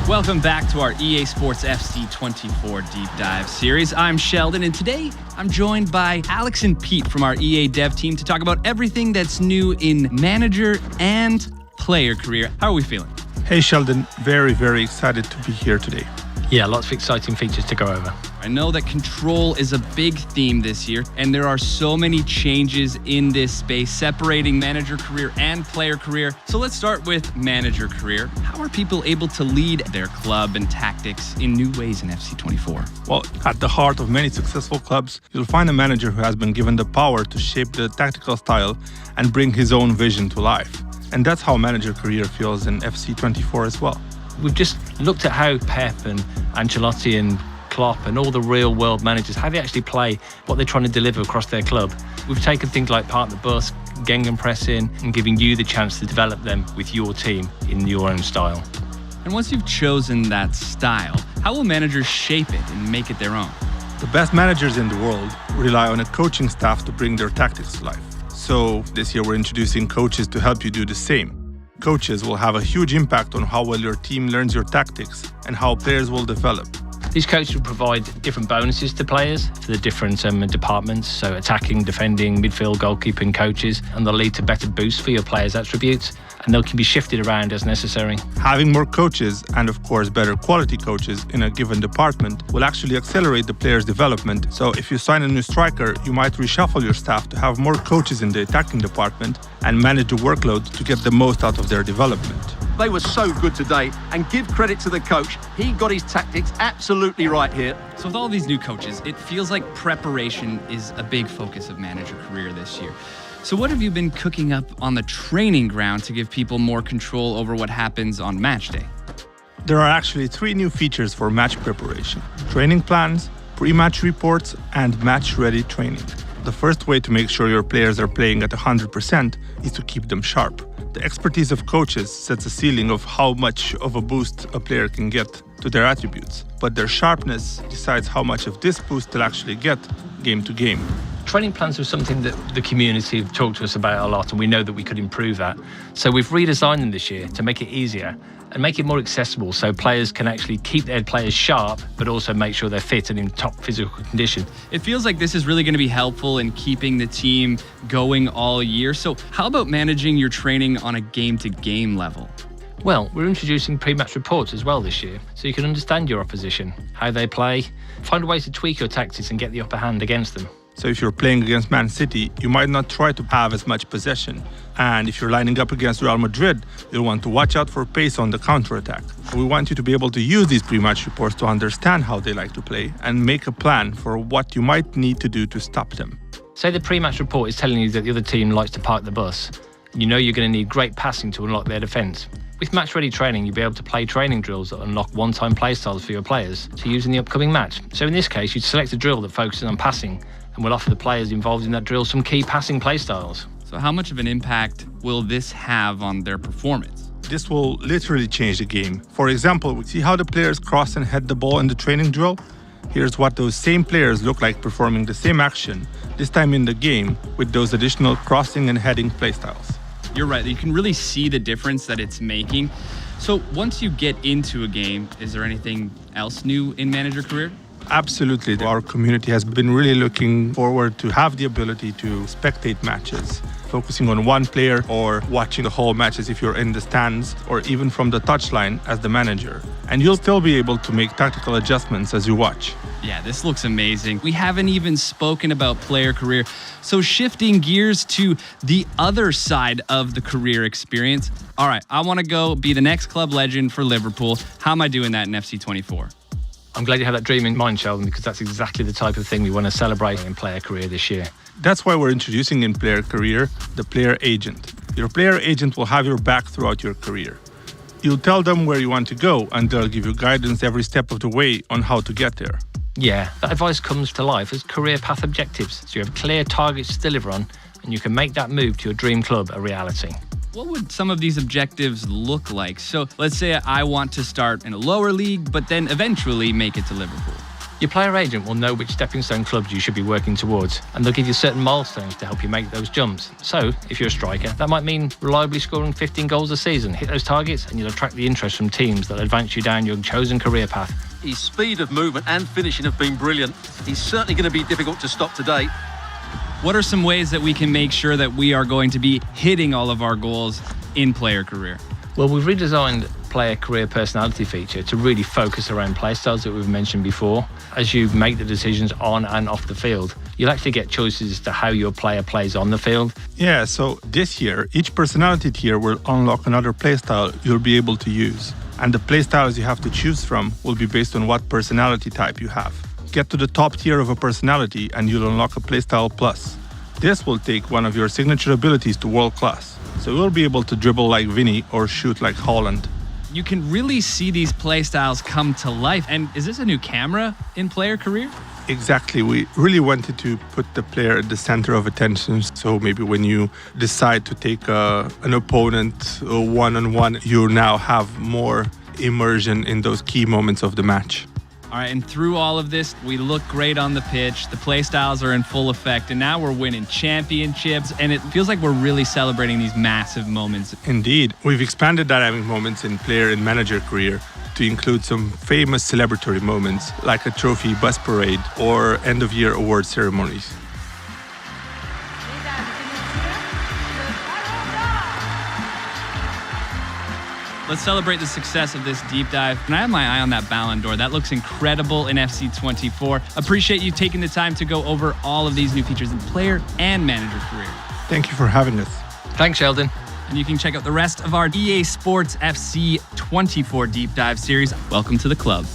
Welcome back to our EA Sports FC24 Deep Dive series. I'm Sheldon, and today I'm joined by Alex and Pete from our EA dev team to talk about everything that's new in manager and player career. How are we feeling? Hey Sheldon, very, very excited to be here today. Yeah, lots of exciting features to go over. I know that control is a big theme this year, and there are so many changes in this space, separating manager career and player career. So let's start with manager career. How are people able to lead their club and tactics in new ways in FC24? Well, at the heart of many successful clubs, you'll find a manager who has been given the power to shape the tactical style and bring his own vision to life. And that's how manager career feels in FC24 as well. We've just looked at how Pep and Ancelotti and Klopp and all the real world managers, how they actually play, what they're trying to deliver across their club. We've taken things like park the bus, gegenpressing, and giving you the chance to develop them with your team in your own style. And once you've chosen that style, how will managers shape it and make it their own? The best managers in the world rely on a coaching staff to bring their tactics to life. So this year we're introducing coaches to help you do the same. Coaches will have a huge impact on how well your team learns your tactics and how players will develop. These coaches will provide different bonuses to players for the different departments, so attacking, defending, midfield, goalkeeping coaches, and they'll lead to better boosts for your players' attributes, and they can be shifted around as necessary. Having more coaches, and of course better quality coaches in a given department, will actually accelerate the player's development. So if you sign a new striker, you might reshuffle your staff to have more coaches in the attacking department and manage the workload to get the most out of their development. They were so good today, and give credit to the coach. He got his tactics absolutely right here. So with all these new coaches, it feels like preparation is a big focus of manager career this year. So what have you been cooking up on the training ground to give people more control over what happens on match day? There are actually 3 new features for match preparation: training plans, pre-match reports, and match-ready training. The first way to make sure your players are playing at 100% is to keep them sharp. The expertise of coaches sets a ceiling of how much of a boost a player can get to their attributes, but their sharpness decides how much of this boost they'll actually get game to game. Training plans are something that the community have talked to us about a lot, and we know that we could improve that. So we've redesigned them this year to make it easier and make it more accessible so players can actually keep their players sharp, but also make sure they're fit and in top physical condition. It feels like this is really going to be helpful in keeping the team going all year. So how about managing your training on a game-to-game level? Well, we're introducing pre-match reports as well this year, so you can understand your opposition, how they play, find ways to tweak your tactics and get the upper hand against them. So if you're playing against Man City, you might not try to have as much possession. And if you're lining up against Real Madrid, you'll want to watch out for pace on the counter-attack. We want you to be able to use these pre-match reports to understand how they like to play and make a plan for what you might need to do to stop them. Say the pre-match report is telling you that the other team likes to park the bus. You know you're going to need great passing to unlock their defence. With match-ready training, you'll be able to play training drills that unlock one-time play styles for your players to use in the upcoming match. So in this case, you'd select a drill that focuses on passing, and we'll offer the players involved in that drill some key passing play styles. So how much of an impact will this have on their performance? This will literally change the game. For example, we see how the players cross and head the ball in the training drill. Here's what those same players look like performing the same action, this time in the game, with those additional crossing and heading play styles. You're right, you can really see the difference that it's making. So once you get into a game, is there anything else new in manager career? Absolutely. Our community has been really looking forward to have the ability to spectate matches, focusing on one player or watching the whole matches if you're in the stands or even from the touchline as the manager. And you'll still be able to make tactical adjustments as you watch. Yeah, this looks amazing. We haven't even spoken about player career. So shifting gears to the other side of the career experience. All right, I want to go be the next club legend for Liverpool. How am I doing that in FC24? I'm glad you have that dream in mind, Sheldon, because that's exactly the type of thing we want to celebrate in player career this year. That's why we're introducing in player career the player agent. Your player agent will have your back throughout your career. You'll tell them where you want to go, and they'll give you guidance every step of the way on how to get there. Yeah, that advice comes to life as career path objectives, so you have clear targets to deliver on, and you can make that move to your dream club a reality. What would some of these objectives look like? So let's say I want to start in a lower league, but then eventually make it to Liverpool. Your player agent will know which stepping stone clubs you should be working towards, and they'll give you certain milestones to help you make those jumps. So, if you're a striker, that might mean reliably scoring 15 goals a season. Hit those targets and you'll attract the interest from teams that'll advance you down your chosen career path. His speed of movement and finishing have been brilliant. He's certainly going to be difficult to stop today. What are some ways that we can make sure that we are going to be hitting all of our goals in player career? Well, we've redesigned player career personality feature to really focus around play styles that we've mentioned before. As you make the decisions on and off the field, you'll actually get choices as to how your player plays on the field. Yeah, so this year, each personality tier will unlock another playstyle you'll be able to use. And the playstyles you have to choose from will be based on what personality type you have. Get to the top tier of a personality and you'll unlock a playstyle plus. This will take one of your signature abilities to world class. So you'll be able to dribble like Vinny or shoot like Haaland. You can really see these playstyles come to life. And is this a new camera in player career? Exactly. We really wanted to put the player at the center of attention. So maybe when you decide to take an opponent one-on-one, you now have more immersion in those key moments of the match. All right, and through all of this, we look great on the pitch. The play styles are in full effect, and now we're winning championships, and it feels like we're really celebrating these massive moments. Indeed. We've expanded dynamic moments in player and manager career to include some famous celebratory moments, like a trophy bus parade or end-of-year award ceremonies. Let's celebrate the success of this deep dive. And I have my eye on that Ballon d'Or. That looks incredible in FC24. Appreciate you taking the time to go over all of these new features in player and manager career. Thank you for having us. Thanks, Sheldon. And you can check out the rest of our EA Sports FC24 deep dive series. Welcome to the club.